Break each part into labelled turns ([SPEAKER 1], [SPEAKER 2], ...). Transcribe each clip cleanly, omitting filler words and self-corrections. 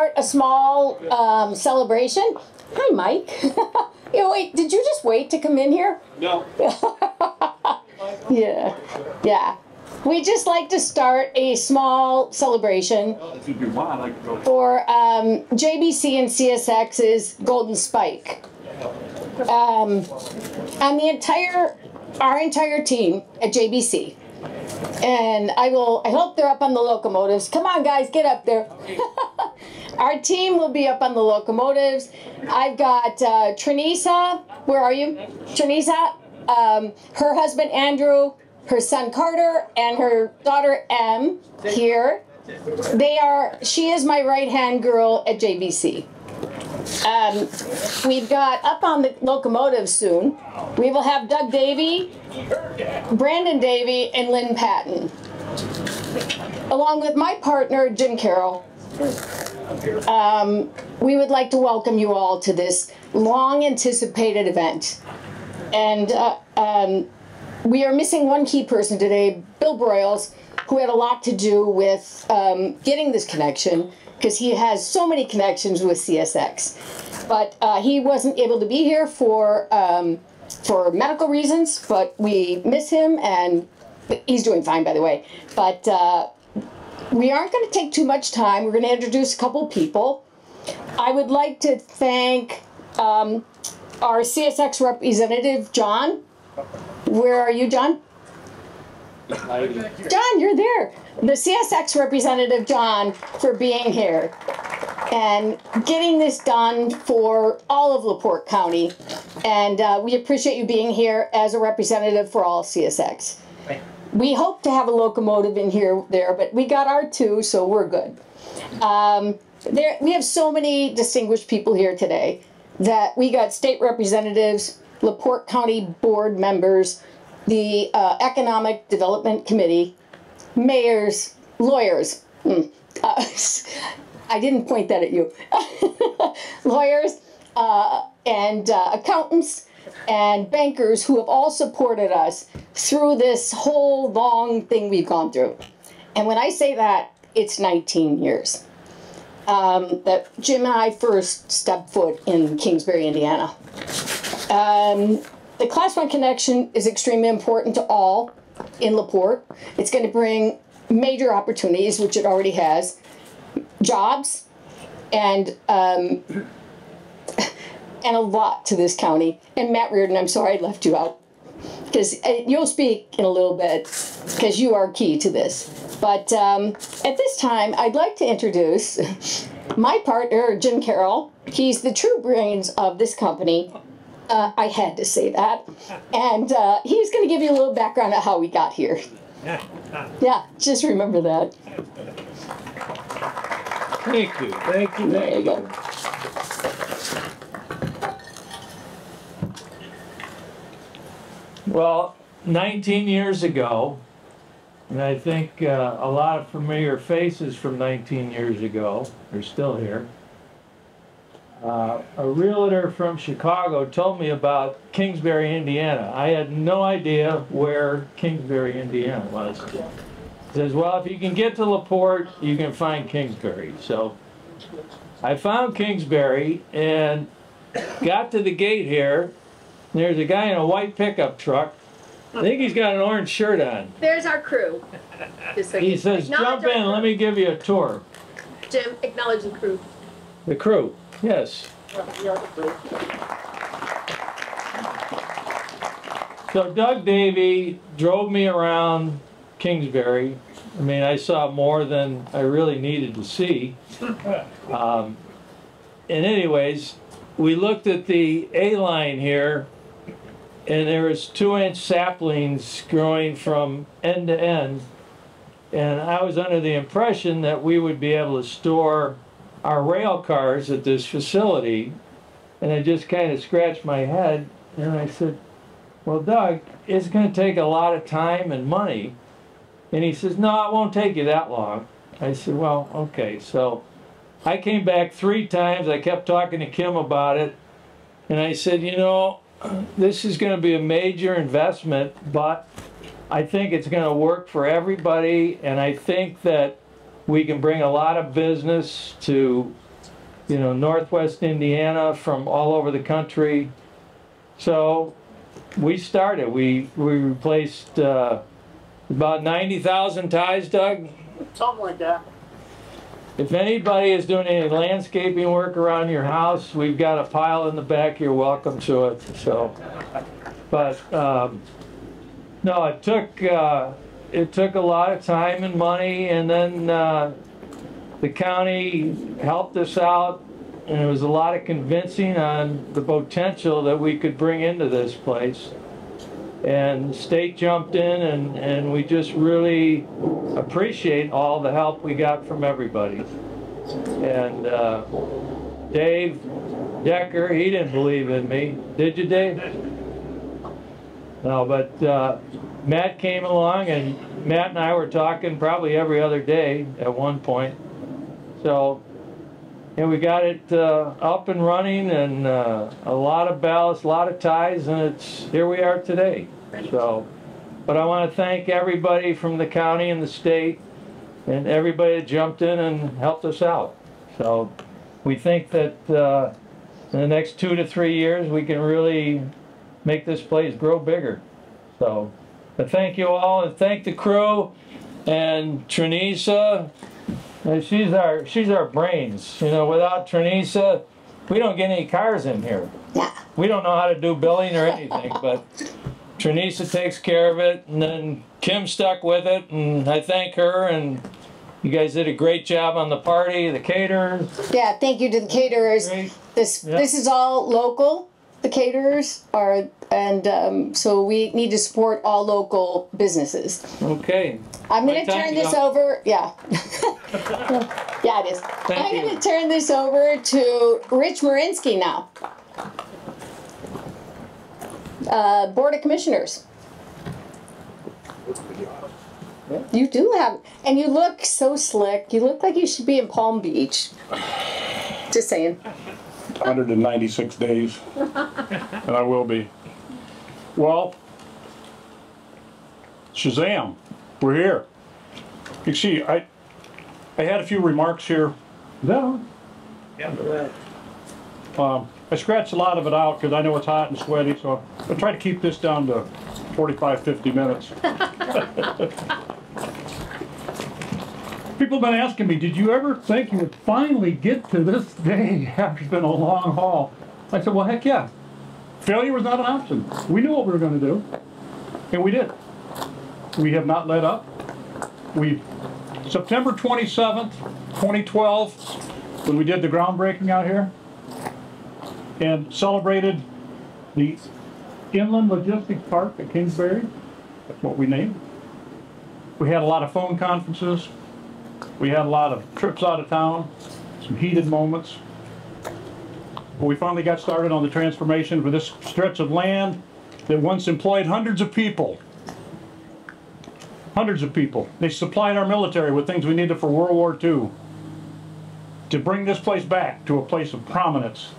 [SPEAKER 1] start a small celebration. Hi, Mike. Wait, did you just wait to come in here?
[SPEAKER 2] No.
[SPEAKER 1] Yeah. Yeah. We just like to start a small celebration for JBC and CSX's Golden Spike. And our entire team at JBC. And I hope they're up on the locomotives. Come on, guys, get up there. Our team will be up on the locomotives. I've got Trinisa. Where are you? Trinisa, her husband Andrew, her son Carter, and her daughter Em here. She is my right-hand girl at JBC. We've got up on the locomotive soon. We will have Doug Davey, Brandon Davey, and Lynn Patton, along with my partner Jim Carroll. We would like to welcome you all to this long-anticipated event. And we are missing one key person today, Bill Broyles, who had a lot to do with getting this connection, because he has so many connections with CSX. But he wasn't able to be here for medical reasons, but we miss him, and he's doing fine, by the way. But we aren't going to take too much time. We're going to introduce a couple people. I would like to thank our CSX representative, John. Where are you, John? John, you're there. The CSX representative, John, for being here and getting this done for all of LaPorte County. And we appreciate you being here as a representative for all CSX. We hope to have a locomotive in here there, but we got our two, so we're good. We have so many distinguished people here today that we got state representatives, LaPorte County board members, the Economic Development Committee, mayors, lawyers. I didn't point that at you. Lawyers and accountants and bankers who have all supported us through this whole long thing we've gone through. And when I say that, it's 19 years that Jim and I first stepped foot in Kingsbury, Indiana. The Class 1 connection is extremely important to all in LaPorte. It's going to bring major opportunities, which it already has, jobs, and a lot to this county. And Matt Reardon, I'm sorry I left you out, because you'll speak in a little bit, because you are key to this. But at this time, I'd like to introduce my partner, Jim Carroll. He's the true brains of this company. I had to say that. And he's going to give you a little background on how we got here. Yeah, just remember that.
[SPEAKER 2] Thank you. Thank you.
[SPEAKER 1] There you go.
[SPEAKER 2] Well, 19 years ago, and I think a lot of familiar faces from 19 years ago are still here. A realtor from Chicago told me about Kingsbury, Indiana. I had no idea where Kingsbury, Indiana was. He says, well, if you can get to LaPorte, you can find Kingsbury. So I found Kingsbury and got to the gate here. And there's a guy in a white pickup truck. I think he's got an orange shirt on.
[SPEAKER 3] There's our crew.
[SPEAKER 2] So he says, jump in, let me give you a tour.
[SPEAKER 3] Jim, acknowledge the crew.
[SPEAKER 2] The crew. Yes. So Doug Davey drove me around Kingsbury. I mean, I saw more than I really needed to see. And anyways, we looked at the A-line here, and there was 2-inch saplings growing from end to end. And I was under the impression that we would be able to store our rail cars at this facility, and I just kind of scratched my head and I said, well, Doug, it's going to take a lot of time and money. And he says, no, it won't take you that long. I said, well, okay. So I came back 3 times. I kept talking to Kim about it, and I said, you know, this is going to be a major investment, but I think it's going to work for everybody, and I think that we can bring a lot of business to you know, Northwest Indiana, from all over the country. So we started. We replaced about 90,000 ties, Doug.
[SPEAKER 4] Something like that.
[SPEAKER 2] If anybody is doing any landscaping work around your house, we've got a pile in the back. You're welcome to it. So, but no, it took a lot of time and money, and then the county helped us out, and there was a lot of convincing on the potential that we could bring into this place. And the state jumped in, and we just really appreciate all the help we got from everybody. And Dave Decker, he didn't believe in me. Did you, Dave? No, but Matt came along, and Matt and I were talking probably every other day at one point. So, and we got it up and running, and a lot of ballots, a lot of ties, and here we are today. So, but I want to thank everybody from the county and the state, and everybody that jumped in and helped us out. So, we think that in the next 2 to 3 years, we can really make this place grow bigger. So, but thank you all, and thank the crew, and Trinisa. She's our brains. You know, without Trinisa, we don't get any cars in here.
[SPEAKER 1] Yeah.
[SPEAKER 2] We don't know how to do billing or anything, but Trinisa takes care of it, and then Kim stuck with it, and I thank her, and you guys did a great job on the party, the caterers.
[SPEAKER 1] Yeah, thank you to the caterers.
[SPEAKER 2] Great.
[SPEAKER 1] This is all local. The caterers are, and so we need to support all local businesses.
[SPEAKER 2] Okay.
[SPEAKER 1] I'm going to turn this over. Yeah. Yeah, it is.
[SPEAKER 2] Thank
[SPEAKER 1] I'm
[SPEAKER 2] you.
[SPEAKER 1] going to turn this over to Rich Marinsky now. Board of Commissioners. You do have, and you look so slick. You look like you should be in Palm Beach. Just saying.
[SPEAKER 4] 196 days, and I will be. Well, Shazam, we're here. You see, I had a few remarks here. Is that on?
[SPEAKER 2] Yeah.
[SPEAKER 4] I scratched a lot of it out because I know it's hot and sweaty, so I'll try to keep this down to 45, 50 minutes. People have been asking me, did you ever think you would finally get to this day after it's been a long haul? I said, well, heck yeah. Failure was not an option. We knew what we were going to do, and we did. We have not let up. September 27th, 2012, when we did the groundbreaking out here and celebrated the Inland Logistics Park at Kingsbury, that's what we named. We had a lot of phone conferences. We had a lot of trips out of town, some heated moments. But we finally got started on the transformation for this stretch of land that once employed hundreds of people. Hundreds of people. They supplied our military with things we needed for World War II. To bring this place back to a place of prominence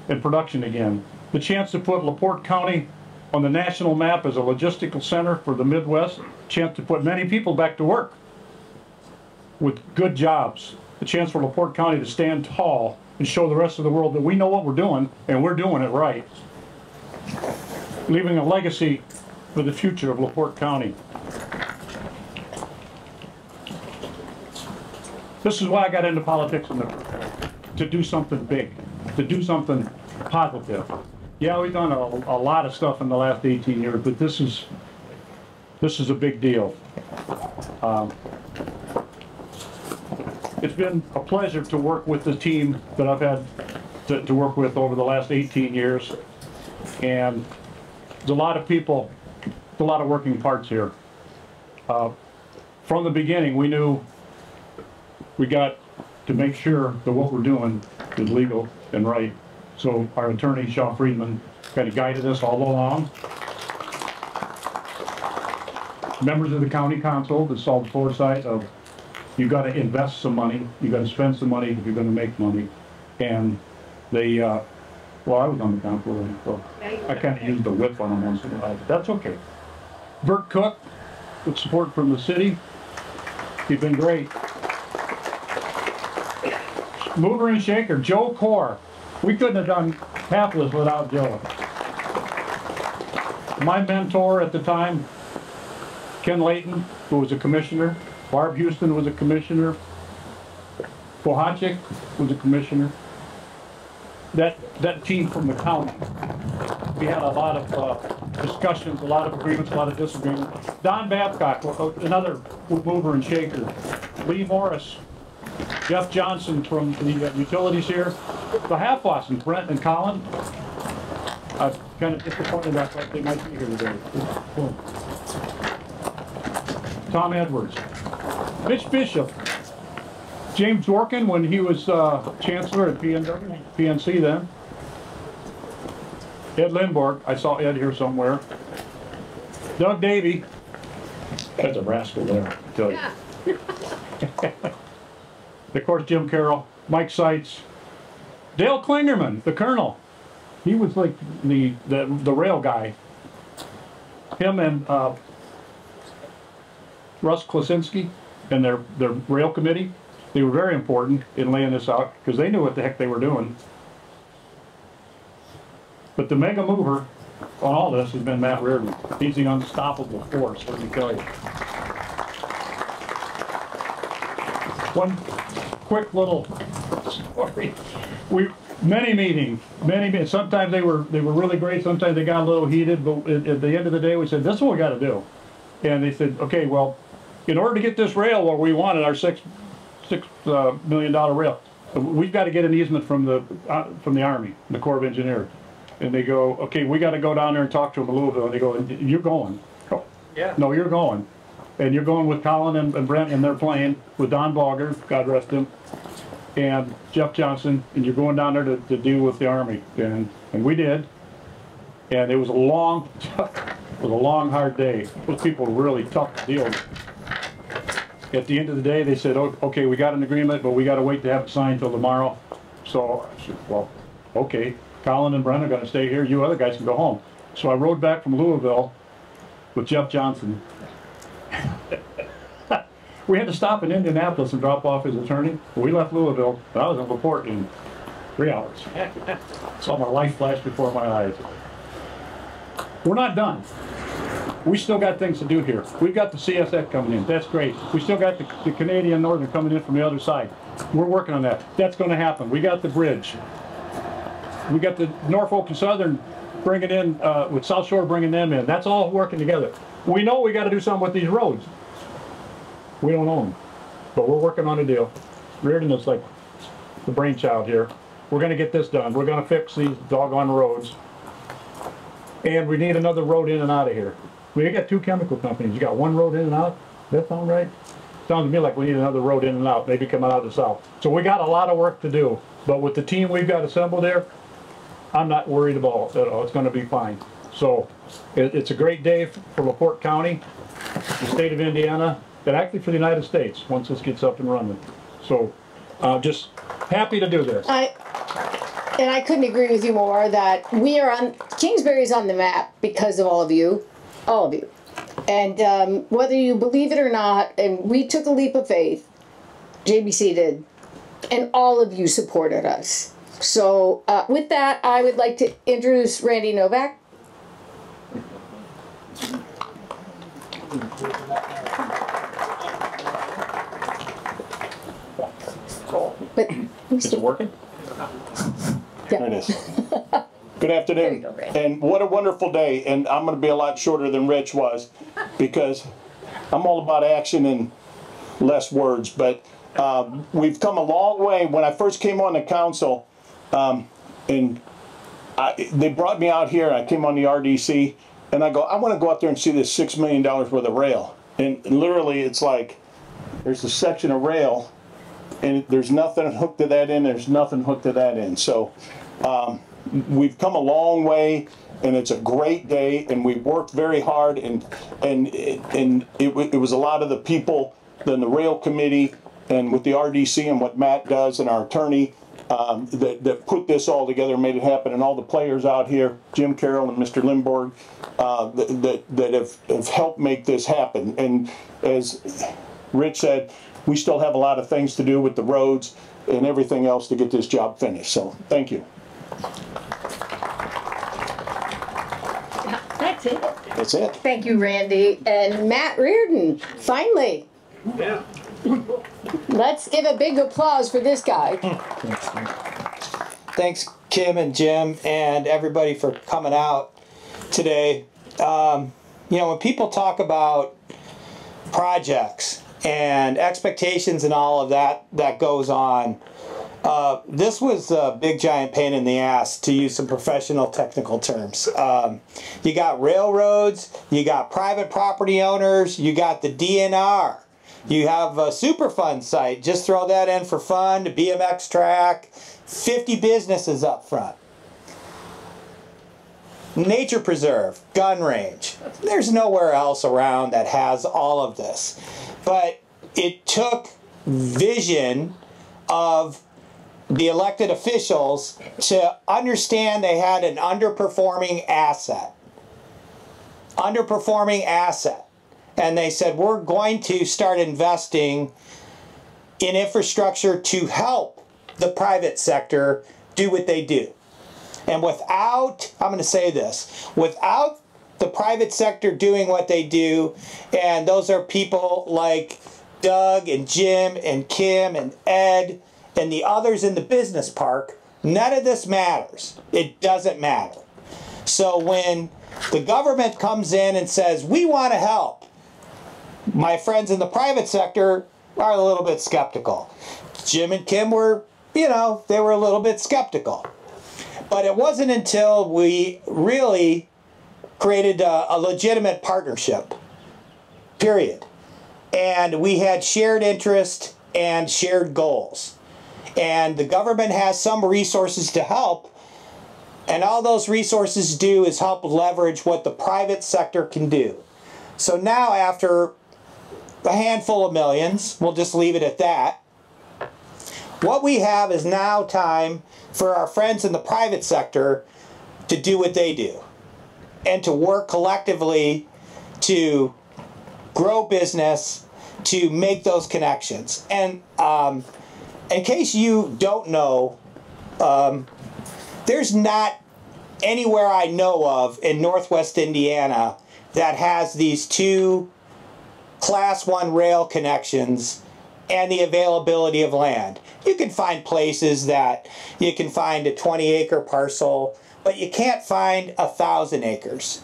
[SPEAKER 4] and production again. The chance to put LaPorte County on the national map as a logistical center for the Midwest. Chance to put many people back to work with good jobs. The chance for LaPorte County to stand tall and show the rest of the world that we know what we're doing, and we're doing it right. Leaving a legacy for the future of LaPorte County. This is why I got into politics, to do something big, to do something positive. Yeah, we've done a lot of stuff in the last 18 years, but this is a big deal. It's been a pleasure to work with the team that I've had to work with over the last 18 years. And there's a lot of people, a lot of working parts here. From the beginning, we knew we got to make sure that what we're doing is legal and right. So our attorney, Sean Friedman, kind of guided us all along. Members of the county council that saw the foresight of you got to invest some money, you got to spend some money if you're going to make money. And they, well, I was on the council, so I kind of used the whip on them once in a while, but that's okay. Bert Cook, with support from the city, he's been great. mover and shaker, Joe Core. We couldn't have done half of this without Joe. My mentor at the time, Ken Layton, who was a commissioner. Barb Houston was a commissioner. Pohachik was a commissioner. That team from the county, we had a lot of discussions, a lot of agreements, a lot of disagreements. Don Babcock, another mover and shaker. Lee Morris, Jeff Johnson from the utilities here. The half Boston, Brent and Colin. I'm kind of disappointed that they might be here today. Tom Edwards. Mitch Bishop. James Dworkin, when he was chancellor at PNC then. Ed Lindborg, I saw Ed here somewhere. Doug Davey. That's a rascal there, I tell you.
[SPEAKER 3] Yeah.
[SPEAKER 4] Of course, Jim Carroll, Mike Seitz. Dale Klingerman, the colonel. He was like the rail guy. Him and Russ Klasinski and their rail committee. They were very important in laying this out because they knew what the heck they were doing. But the mega mover on all this has been Matt Reardon. He's the unstoppable force, let me tell you. One quick little story. Many meetings. Sometimes they were really great. Sometimes they got a little heated. But at the end of the day, we said, "This is what we got to do." And they said, "Okay, well, in order to get this rail where we wanted our $6 million rail, we've got to get an easement from the Army, the Corps of Engineers." And they go, "Okay, we got to go down there and talk to them in Louisville." And they go, "You're going." Oh, yeah. No, you're going. And you're going with Colin and Brent in their plane with Don Bogger, God rest him, and Jeff Johnson, and you're going down there to deal with the Army. And we did. And it was a long, hard day. Those people were really tough to deal with. At the end of the day, they said, "Oh, okay, we got an agreement, but we got to wait to have it signed till tomorrow." So I said, "Well, okay, Colin and Brent are going to stay here. You other guys can go home." So I rode back from Louisville with Jeff Johnson. We had to stop in Indianapolis and drop off his attorney. We left Louisville, and I was in LaPorte in 3 hours. Saw my life flash before my eyes. We're not done. We still got things to do here. We've got the CSX coming in. That's great. We still got the Canadian Northern coming in from the other side. We're working on that. That's going to happen. We got the bridge. We got the Norfolk and Southern bringing in, with South Shore bringing them in. That's all working together. We know we got to do something with these roads. We don't own them, but we're working on a deal. Reardon is like the brainchild here. We're going to get this done. We're going to fix these doggone roads. And we need another road in and out of here. We got 2 chemical companies. You got one road in and out? Does that sound right? Sounds to me like we need another road in and out, maybe coming out of the south. So we got a lot of work to do. But with the team we've got assembled there, I'm not worried about it at all. It's going to be fine. So it's a great day for LaPorte County, the state of Indiana, and actually for the United States once this gets up and running. So just happy to do this.
[SPEAKER 1] And I couldn't agree with you more that we are on, Kingsbury's on the map because of all of you. And whether you believe it or not, and we took a leap of faith, JBC did, and all of you supported us. So with that, I would like to introduce Randy Novak. But
[SPEAKER 5] is it working?
[SPEAKER 1] Yeah.
[SPEAKER 5] There it is. Good afternoon.
[SPEAKER 3] There you go, Randy.
[SPEAKER 5] And what a wonderful day. And I'm going to be a lot shorter than Rich was because I'm all about action and less words. But we've come a long way. When I first came on the council, they brought me out here. I came on the RDC, and I go, I want to go out there and see this $6 million worth of rail. And literally, it's like there's a section of rail, and there's nothing hooked to that end. There's nothing hooked to that end. So we've come a long way, and it's a great day. And we've worked very hard, and it was a lot of the people, then the rail committee, and with the RDC and what Matt does and our attorney. That put this all together and made it happen, and all the players out here, Jim Carroll and Mr. Lindborg, that have helped make this happen. And as Rich said, we still have a lot of things to do with the roads, and everything else to get this job finished. So thank you.
[SPEAKER 1] That's it.
[SPEAKER 5] That's it.
[SPEAKER 1] Thank you, Randy. And Matt Reardon, finally.
[SPEAKER 6] Yeah.
[SPEAKER 1] Let's give a big applause for this guy.
[SPEAKER 7] Thanks, Kim and Jim and everybody for coming out today. You know, when people talk about projects and expectations and all of that goes on, this was a big giant pain in the ass, to use some professional technical terms. You got railroads, you got private property owners, you got the DNR. You have a Superfund site, just throw that in for fun, a BMX track, 50 businesses up front. Nature preserve, gun range. There's nowhere else around that has all of this. But it took vision of the elected officials to understand they had an underperforming asset. Underperforming asset. And they said, we're going to start investing in infrastructure to help the private sector do what they do. And without, I'm going to say this, without the private sector doing what they do, and those are people like Doug and Jim and Kim and Ed and the others in the business park, none of this matters. It doesn't matter. So when the government comes in and says, we want to help, my friends in the private sector are a little bit skeptical. Jim and Kim were, you know, they were a little bit skeptical. But it wasn't until we really created a legitimate partnership, period. And we had shared interest and shared goals. And the government has some resources to help, and all those resources do is help leverage what the private sector can do. So now, after a handful of millions, we'll just leave it at that, what we have is now time for our friends in the private sector to do what they do and to work collectively to grow business, to make those connections. And in case you don't know, there's not anywhere I know of in Northwest Indiana that has these two Class 1 rail connections and the availability of land. You can find places that you can find a 20-acre parcel, but you can't find 1,000 acres.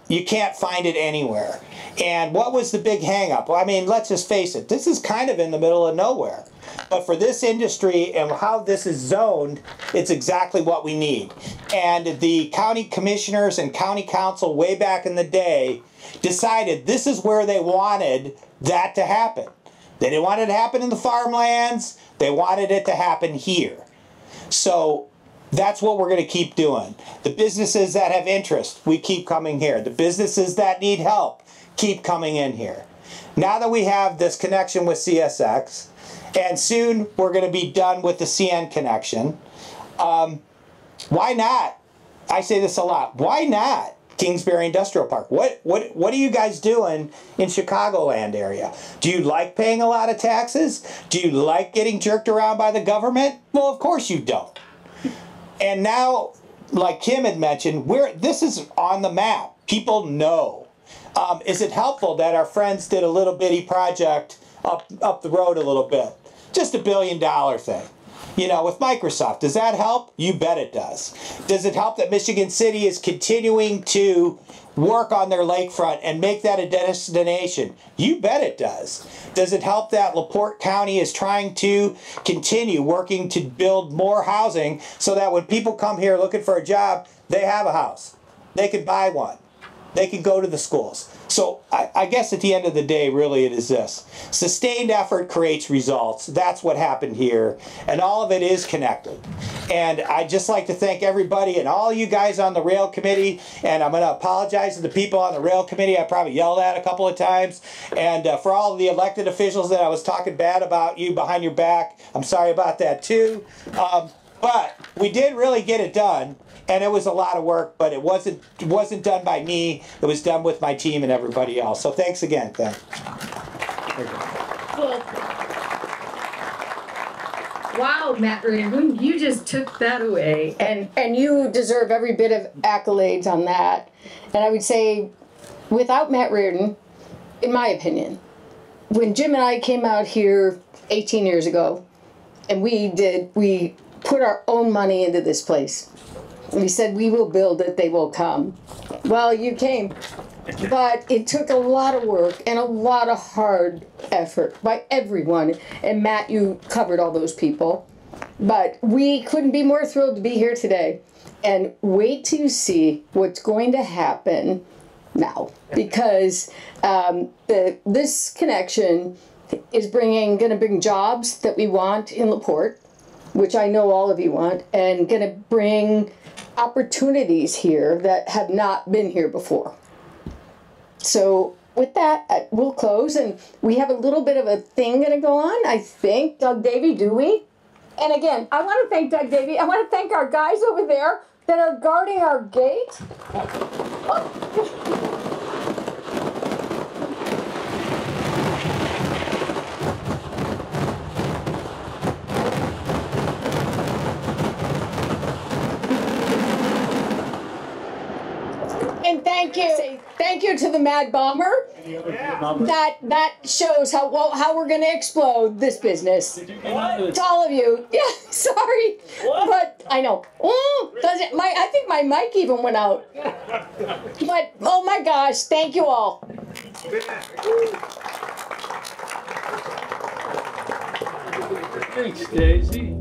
[SPEAKER 7] You can't find it anywhere. And what was the big hang-up? Well, I mean, let's just face it. This is kind of in the middle of nowhere. But for this industry and how this is zoned, it's exactly what we need. And the county commissioners and county council way back in the day decided this is where they wanted that to happen. They didn't want it to happen in the farmlands. They wanted it to happen here. So that's what we're going to keep doing. The businesses that have interest, we keep coming here. The businesses that need help, keep coming in here. Now that we have this connection with CSX, and soon we're going to be done with the CN connection, why not? I say this a lot. Why not Kingsbury Industrial Park? What are you guys doing in Chicagoland area? Do you like paying a lot of taxes? Do you like getting jerked around by the government? Well, of course you don't. And now, like Kim had mentioned, this is on the map. People know. Is it helpful that our friends did a little bitty project up the road a little bit? Just $1 billion thing. You know, with Microsoft, does that help? You bet it does. Does it help that Michigan City is continuing to work on their lakefront and make that a destination? You bet it does. Does it help that LaPorte County is trying to continue working to build more housing so that when people come here looking for a job, they have a house. They can buy one. They can go to the schools. So I guess at the end of the day, really it is this. Sustained effort creates results. That's what happened here. And all of it is connected. And I'd just like to thank everybody and all you guys on the rail committee. And I'm going to apologize to the people on the rail committee I probably yelled at a couple of times. And for all of the elected officials that I was talking bad about you behind your back, I'm sorry about that too. But we did really get it done. And it was a lot of work, but it wasn't done by me. It was done with my team and everybody else. So thanks again, Ken.
[SPEAKER 6] Wow, Matt Reardon, you just took that away.
[SPEAKER 1] And you deserve every bit of accolades on that. And I would say, without Matt Reardon, in my opinion, when Jim and I came out here 18 years ago, and we put our own money into this place. We said, we will build it, they will come. Well, you came. But it took a lot of work and a lot of hard effort by everyone. And Matt, you covered all those people. But we couldn't be more thrilled to be here today. And wait till you see what's going to happen now. Because this connection is going to bring jobs that we want in LaPorte, which I know all of you want, and going to bring opportunities here that have not been here before. So with that, we'll close, and we have a little bit of a thing going to go on, I think. Doug Davey, do we? And again, I want to thank Doug Davey. I want to thank our guys over there that are guarding our gate. And thank you to the Mad Bomber. That shows how we're going to explode this business. To all of you. Yeah, sorry, but I know. I think my mic even went out. But oh my gosh, thank you all.
[SPEAKER 2] Thanks, Daisy.